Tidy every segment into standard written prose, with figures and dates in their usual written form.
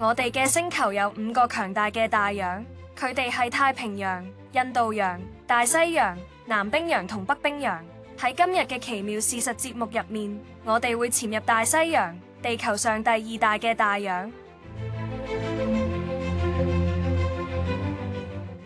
我哋嘅星球有5個強大嘅大洋，佢哋係太平洋、印度洋、大西洋、南冰洋同北冰洋。喺今日嘅奇妙事實節目入面，我哋會潛入大西洋，地球上第2大嘅大洋。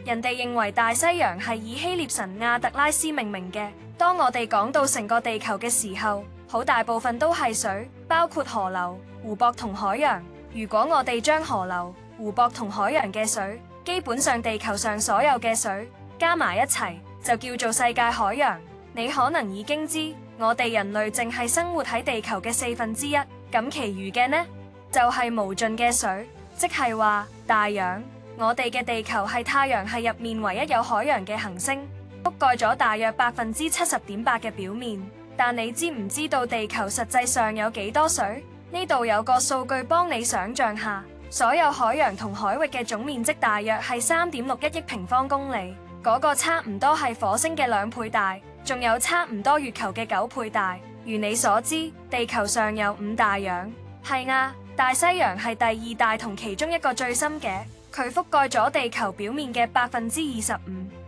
人哋認為大西洋係以希臘神亞特拉斯命名嘅。當我哋講到成個地球嘅時候，好大部分都係水，包括河流、湖泊同海洋。如果我哋將河流、湖泊同海洋嘅水，基本上地球上所有嘅水加埋一齊，就叫做世界海洋。你可能已經知，我哋人類淨係生活喺地球嘅1/4，咁其餘嘅呢，就係無盡嘅水，即係話大洋。我哋嘅地球係太陽系入面唯一有海洋嘅行星，覆蓋咗大約70.8%嘅表面。但你知唔知道地球實際上有幾多水？呢度有個數據幫你想象下，所有海洋同海域嘅總面積大約係3.61億平方公里，嗰個差唔多係火星嘅2倍大，仲有差唔多月球嘅9倍大。如你所知，地球上有5大洋。係啊，大西洋係第2大同其中一個最深嘅，佢覆蓋咗地球表面嘅25%。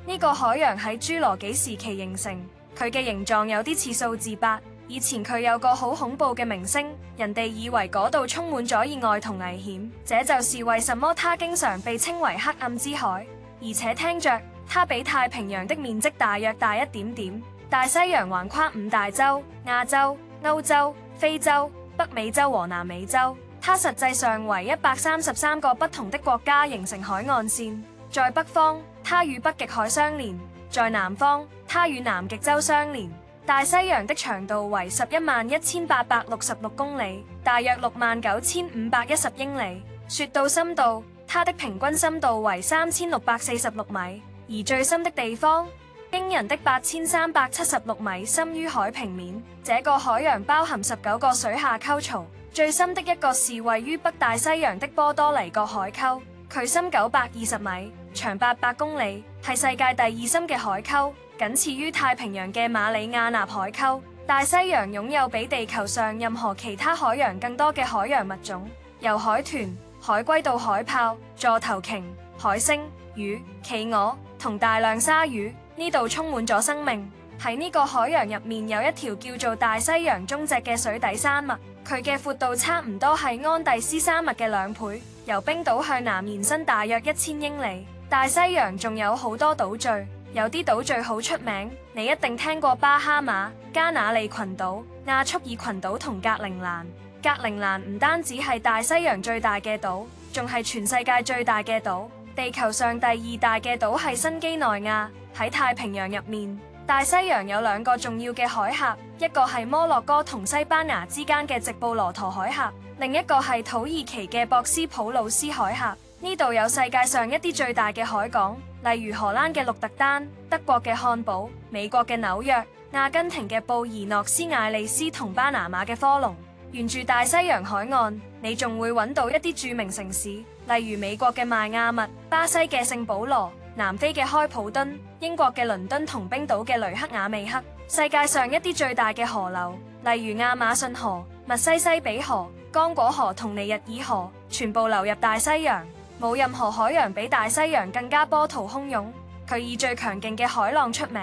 呢個海洋喺侏羅紀時期形成，佢嘅形狀有啲似數字8。以前佢有個好恐怖嘅名聲，人哋以為嗰度充滿咗意外同危險，這就是為什麼它經常被稱為黑暗之海。而且聽着，它比太平洋的面積大約大一點點。大西洋橫跨5大洲：亞洲、歐洲、非洲、北美洲和南美洲。它實際上為133個不同的國家形成海岸線。在北方，它與北極海相連；在南方，它與南極洲相連。大西洋的長度為111866公里，大約69510英里。說到深度，它的平均深度為3646米，而最深的地方，驚人的8376米深於海平面。這個海洋包含19個水下溝槽，最深的一個是位於北大西洋的波多黎各海溝，佢深920米，長800公里，係世界第2深嘅海溝。僅次於太平洋嘅馬里亞納海溝。大西洋擁有比地球上任何其他海洋更多嘅海洋物種，由海豚、海龜到海豹、座頭鯨、海星、魚、企鵝同大量鯊魚，呢度充滿咗生命。喺呢個海洋入面有一條叫做大西洋中脊嘅水底山脈，佢嘅闊度差唔多係安第斯山脈嘅2倍，由冰島向南延伸大約1000英里。大西洋仲有好多島嶼。有啲島嶼好出名，你一定聽過巴哈馬、加那利群島、亞速爾群島同格陵蘭。格陵蘭唔單止係大西洋最大嘅島，仲係全世界最大嘅島。地球上第2大嘅島係新幾內亞。喺太平洋入面，大西洋有2個重要嘅海峽，一個係摩洛哥同西班牙之間嘅直布羅陀海峽，另一個係土耳其嘅博斯普魯斯海峽。呢度有世界上一啲最大嘅海港，例如荷蘭嘅鹿特丹、德國嘅漢堡、美國嘅紐約、阿根廷嘅布宜諾斯艾利斯同巴拿馬嘅科隆。沿住大西洋海岸，你仲會揾到一啲著名城市，例如美國嘅邁阿密、巴西嘅聖保羅、南非嘅開普敦、英國嘅倫敦同冰島嘅雷克雅未克。世界上一啲最大嘅河流，例如亞馬遜河、密西西比河、剛果河同尼日爾河，全部流入大西洋。冇任何海洋比大西洋更加波濤洶湧，佢以最強勁嘅海浪出名，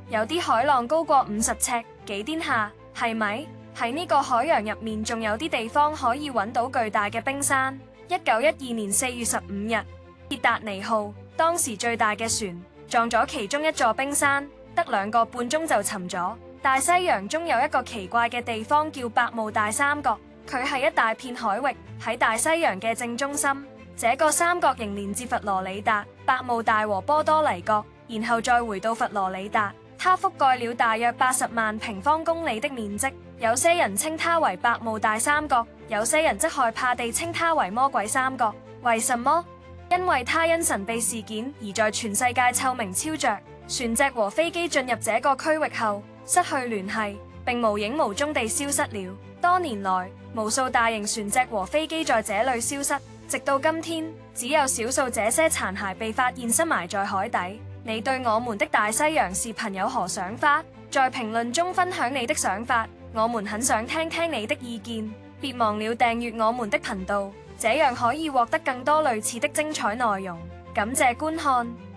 有啲海浪高過50尺，幾癲下，係咪？喺呢個海洋入面仲有啲地方可以揾到巨大嘅冰山。1912年4月15日，鐵達尼號當時最大嘅船撞咗其中一座冰山，得2個半鐘就沉咗。大西洋中有一個奇怪嘅地方叫百慕大三角，佢係一大片海域喺大西洋嘅正中心。這個三角形連接佛羅里達、百慕大和波多黎各，然後再回到佛羅里達。它覆蓋了大約80萬平方公里的面積。有些人稱它為百慕大三角，有些人則害怕地稱它為魔鬼三角。為什麼？因為它因神秘事件而在全世界臭名昭著。船隻和飛機進入這個區域後失去聯繫，並無影無蹤地消失了。多年來，無數大型船隻和飛機在這裏消失。直到今天，只有少數這些殘骸被發現深埋在海底。你對我們的大西洋視頻有何想法？在評論中分享你的想法，我們很想聽聽你的意見。別忘了訂閱我們的頻道，這樣可以獲得更多類似的精彩內容。感謝觀看。